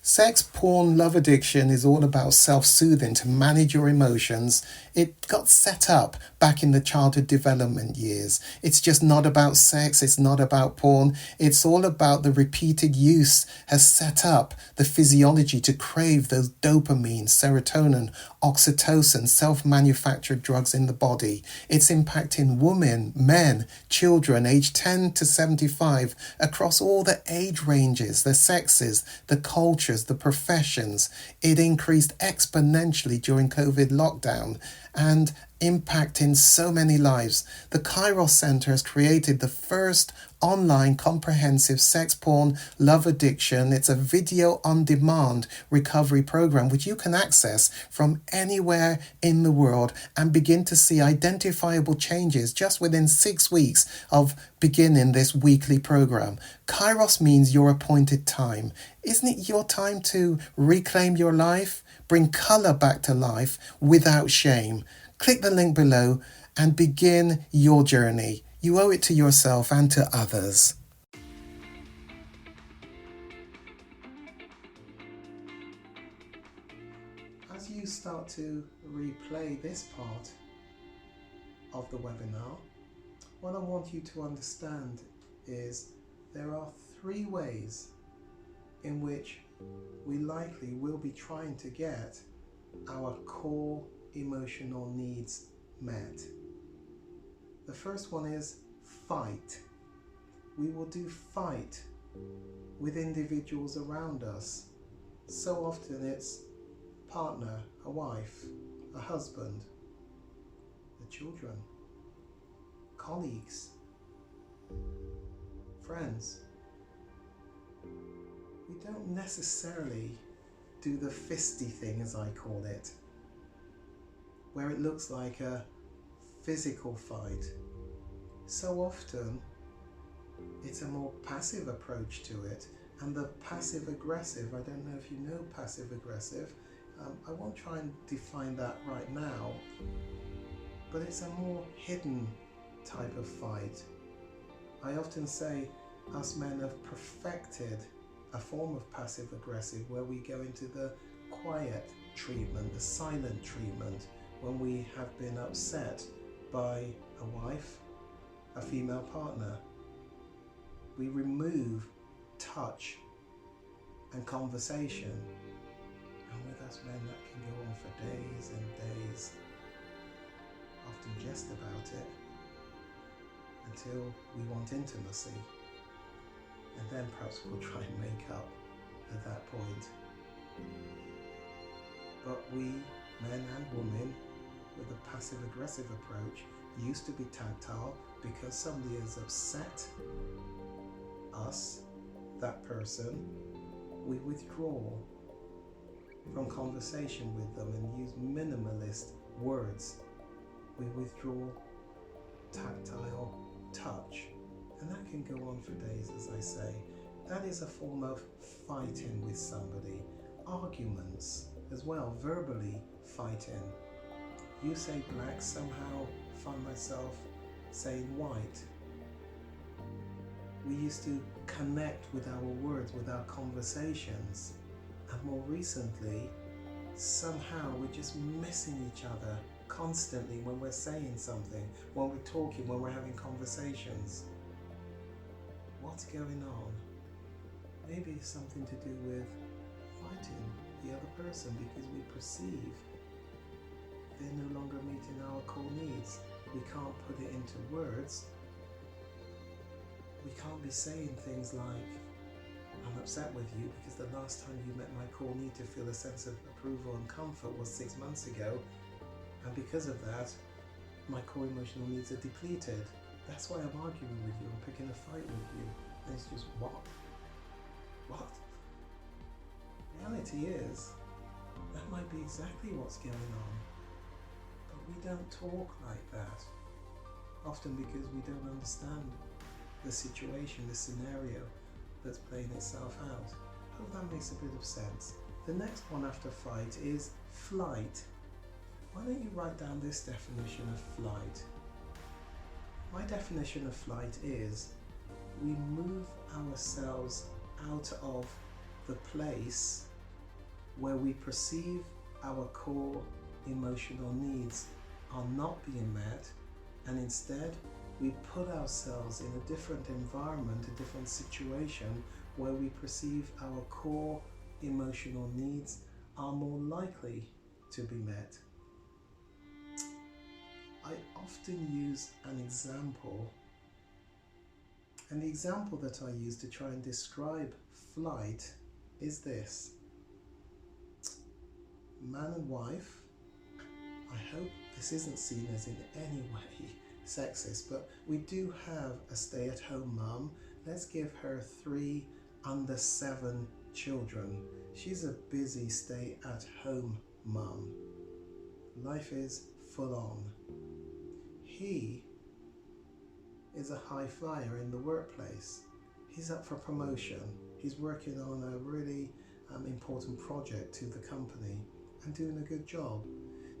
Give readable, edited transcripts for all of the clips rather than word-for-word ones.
Sex, porn, love addiction is all about self-soothing to manage your emotions. It got set up back in the childhood development years. It's just not about sex, it's not about porn. It's all about the repeated use has set up the physiology to crave those dopamine, serotonin, oxytocin, self-manufactured drugs in the body. It's impacting women, men, children aged 10 to 75 across all the age ranges, the sexes, the cultures, the professions. It increased exponentially during COVID lockdown and impacting so many lives. The Kairos Center has created the first online comprehensive sex, porn, love addiction. It's a video on demand recovery program which you can access from anywhere in the world and begin to see identifiable changes just within 6 weeks of beginning this weekly program. Kairos means your appointed time. Isn't it your time to reclaim your life? Bring color back to life without shame. Click the link below and begin your journey. You owe it to yourself and to others. As you start to replay this part of the webinar, what I want you to understand is there are 3 ways in which we likely will be trying to get our core emotional needs met. The first one is fight. We will do fight with individuals around us. So often it's partner, a wife, a husband, the children, colleagues, friends. We don't necessarily do the fisty thing, as I call it, where it looks like a physical fight. So often it's a more passive approach to it, and the passive aggressive, I don't know if you know passive aggressive, I won't try and define that right now, but it's a more hidden type of fight. I often say us men have perfected a form of passive aggressive where we go into the quiet treatment, the silent treatment, when we have been upset by a wife, a female partner. We remove touch and conversation, and with us men that can go on for days and days, often just about it, until we want intimacy, and then perhaps we'll try and make up at that point. But we, men and women, with a passive-aggressive approach, used to be tactile because somebody has upset us, that person, we withdraw from conversation with them and use minimalist words. We withdraw tactile touch, and that can go on for days, as I say. That is a form of fighting with somebody. Arguments as well, verbally fighting. You say black, somehow find myself saying white. We used to connect with our words, with our conversations, and more recently, somehow we're just missing each other constantly when we're saying something, when we're talking, when we're having conversations. What's going on? Maybe it's something to do with fighting the other person because we perceive they're no longer meeting our core needs. We can't put it into words. We can't be saying things like, I'm upset with you because the last time you met my core need to feel a sense of approval and comfort was 6 months ago, and because of that, my core emotional needs are depleted. That's why I'm arguing with you, I'm picking a fight with you. And it's just, what? What? Reality is, that might be exactly what's going on. But we don't talk like that. Often because we don't understand the situation, the scenario that's playing itself out. I hope that makes a bit of sense. The next one after fight is flight. Why don't you write down this definition of flight? My definition of flight is we move ourselves out of the place where we perceive our core emotional needs are not being met, and instead we put ourselves in a different environment, a different situation where we perceive our core emotional needs are more likely to be met. I often use an example, and the example that I use to try and describe flight is this. Man and wife, I hope this isn't seen as in any way sexist, but we do have a stay-at-home mum. Let's give her 3 under 7 children. She's a busy stay-at-home mum. Life is full on. He is a high flyer in the workplace. He's up for promotion. He's working on a really important project to the company and doing a good job.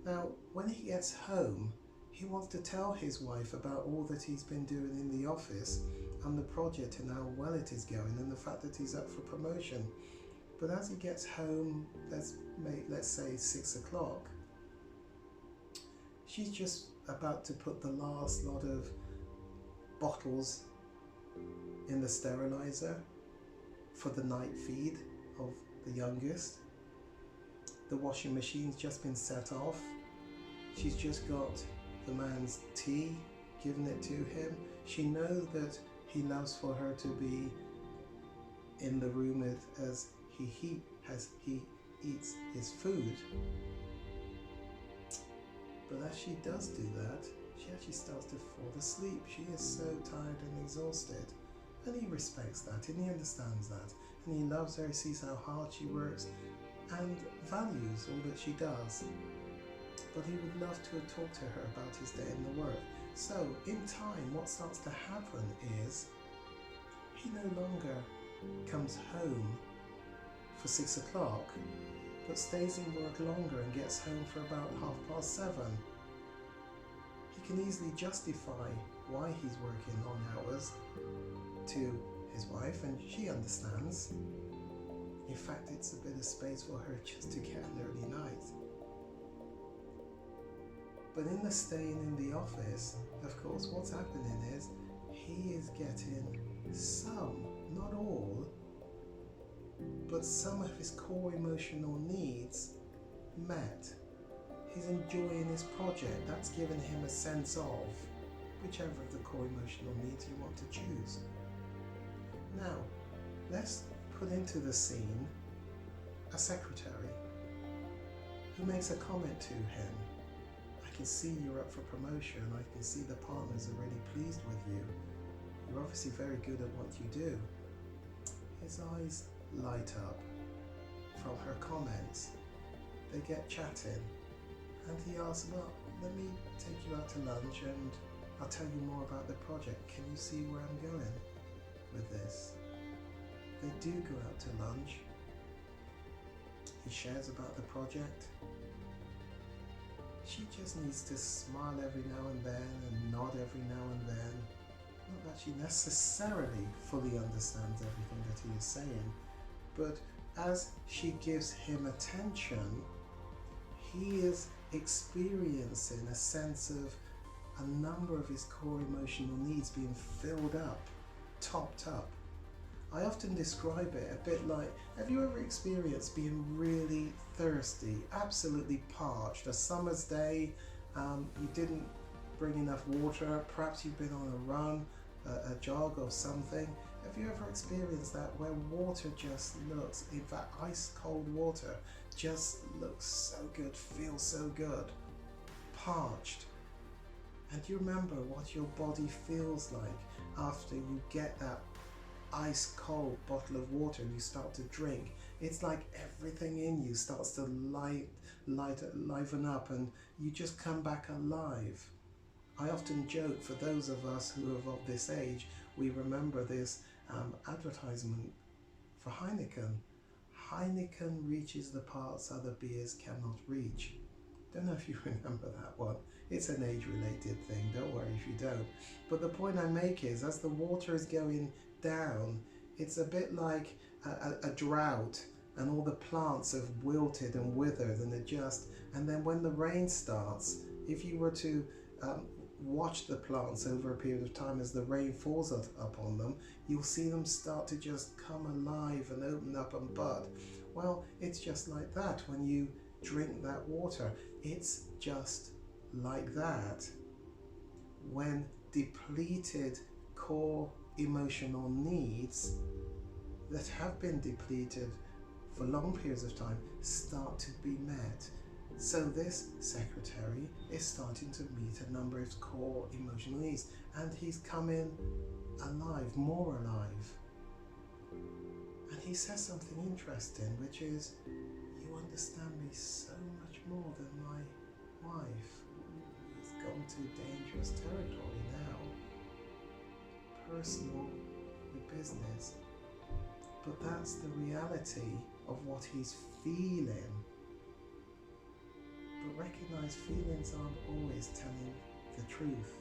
Now, when he gets home, he wants to tell his wife about all that he's been doing in the office and the project and how well it is going and the fact that he's up for promotion. But as he gets home, let's say 6 o'clock, she's just about to put the last lot of bottles in the sterilizer for the night feed of the youngest. The washing machine's just been set off. She's just got the man's tea, given it to him. She knows that he loves for her to be in the room as he eats his food. But as she does do that, she actually starts to fall asleep. She is so tired and exhausted. And he respects that, and he understands that. And he loves her, he sees how hard she works, and values all that she does. But he would love to talk to her about his day in the work. So, in time, what starts to happen is he no longer comes home for 6 o'clock, but stays in work longer and gets home for about 7:30. He can easily justify why he's working long hours to his wife, and she understands. In fact, it's a bit of space for her just to get an early night. But in the staying in the office, of course, what's happening is he is getting some, not all, but some of his core emotional needs met. He's enjoying his project. That's given him a sense of whichever of the core emotional needs you want to choose. Now, let's put into the scene a secretary who makes a comment to him. I can see you're up for promotion. I can see the partners are really pleased with you. You're obviously very good at what you do. His eyes light up from her comments. They get chatting, and he asks, well, let me take you out to lunch and I'll tell you more about the project. Can you see where I'm going with this? They do go out to lunch. He shares about the project. She just needs to smile every now and then and nod every now and then. Not that she necessarily fully understands everything that he is saying, but as she gives him attention, he is experiencing a sense of a number of his core emotional needs being filled up, topped up. I often describe it a bit like, have you ever experienced being really thirsty, absolutely parched, a summer's day, you didn't bring enough water, perhaps you've been on a run, a jog or something. Have you ever experienced that where water just looks, in fact ice cold water, just looks so good, feels so good, parched? And you remember what your body feels like after you get that ice cold bottle of water and you start to drink. It's like everything in you starts to liven up and you just come back alive. I often joke, for those of us who are of this age, we remember this advertisement for Heineken. Heineken reaches the parts other beers cannot reach. Don't know if you remember that one. It's an age-related thing, don't worry if you don't. But the point I make is, as the water is going down, it's a bit like a drought and all the plants have wilted and withered and and then when the rain starts, if you were to watch the plants over a period of time as the rain falls upon them, you'll see them start to just come alive and open up and bud. Well, it's just like that when you drink that water. It's just like that when depleted core emotional needs that have been depleted for long periods of time start to be met. So this secretary is starting to meet a number of core emotional needs, and he's coming alive, more alive. And he says something interesting, which is, you understand me so much more than my wife. He's gone to dangerous territory now, personal with business. But that's the reality of what he's feeling. But recognize feelings aren't always telling the truth.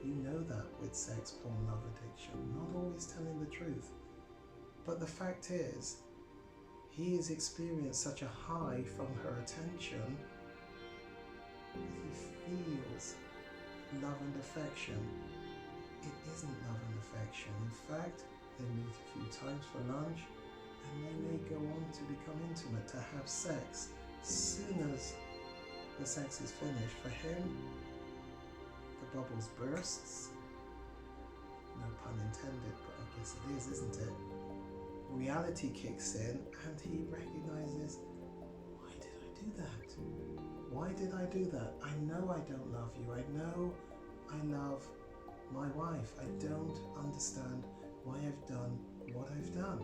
You know that with sex, porn, love addiction, not always telling the truth. But the fact is, he has experienced such a high from her attention that he feels love and affection. It isn't love and affection. In fact, they meet a few times for lunch, and they may go on to become intimate, to have sex. As soon as the sex is finished, for him, the bubbles bursts. No pun intended, but I guess it is, isn't it? Reality kicks in, and he recognizes, why did I do that? Why did I do that? I know I don't love you. I know I love my wife. I don't understand why I've done what I've done.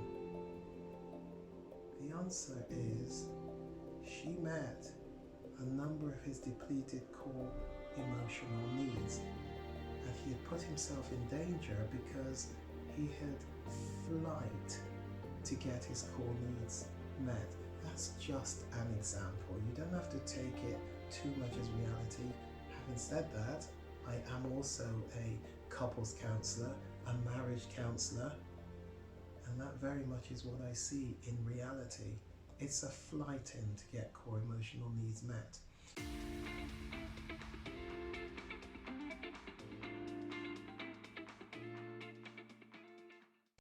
The answer is, she met a number of his depleted core emotional needs, and he had put himself in danger because he had flight to get his core needs met. That's just an example. You don't have to take it too much as reality. Having said that, I am also a couples counsellor, a marriage counsellor, and that very much is what I see in reality. It's a flight in to get core emotional needs met.